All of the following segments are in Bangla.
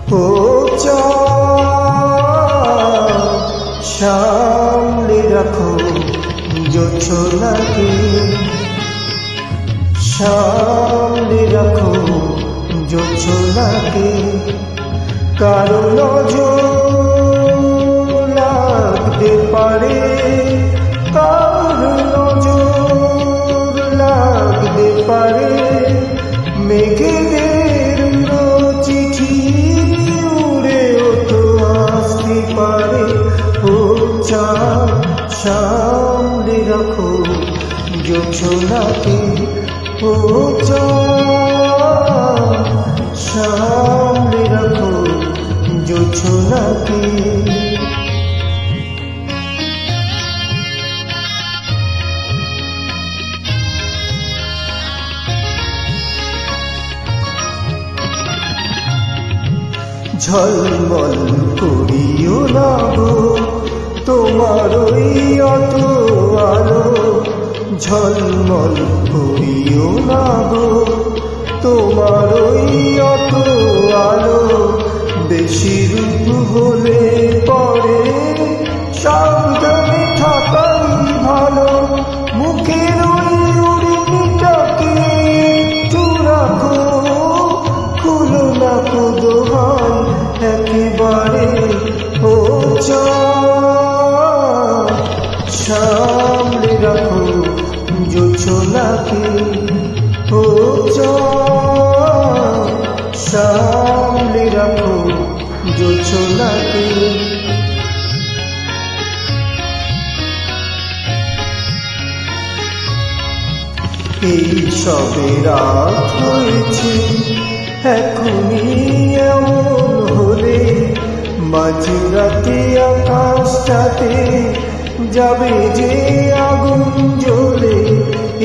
ও সামলে রাখো জোছনাকে, সামলে রাখো জোছনাকে, কারো নজর লাগতে পারে, কারো নজর লাগতে পারে, মেঘেদের চিঠি উড়েও তো আসতে পারে। ও সামলে রাখো জোছনাকে, ও সামলে রাখো জোছনাকে। ঝলমল করিও না গো তোমার ওই অত আলো, ঝলমল করিও না গো তোমার ওই অত আলো, বেশি রূপ হলে পরে সাবধানে থাকাই ভালো। মুখের ওই উড়িটাকে একটু রাখো, খুলো না কো দোহাই একেবারে। ও সামলে রাখো জোছনাকে, ও সামলে রাখো জোছনাকে। এই সবে রাত হয়েছে, এখনই এমন হলে মাঝরাতে আকাশটাতে যাবে যে আগুন জ্বলে।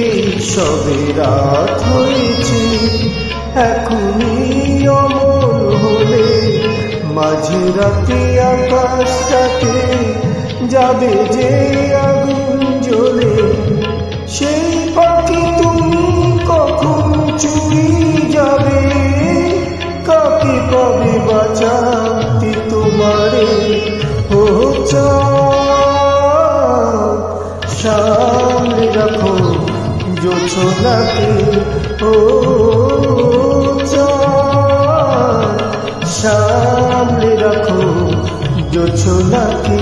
এই সবে রাত হয়েছে, এখনই অমন হলে মাঝরাতে আকাশটাতে যাবে যে আগুন জ্বলে। সেই পাখি তুমি কখন চুরি যাবে, কাকে পাবে বাঁচাতে তোমারে। ও সামলে রাখো জোছনাকে, ও সামলে রাখো জোছনাকে।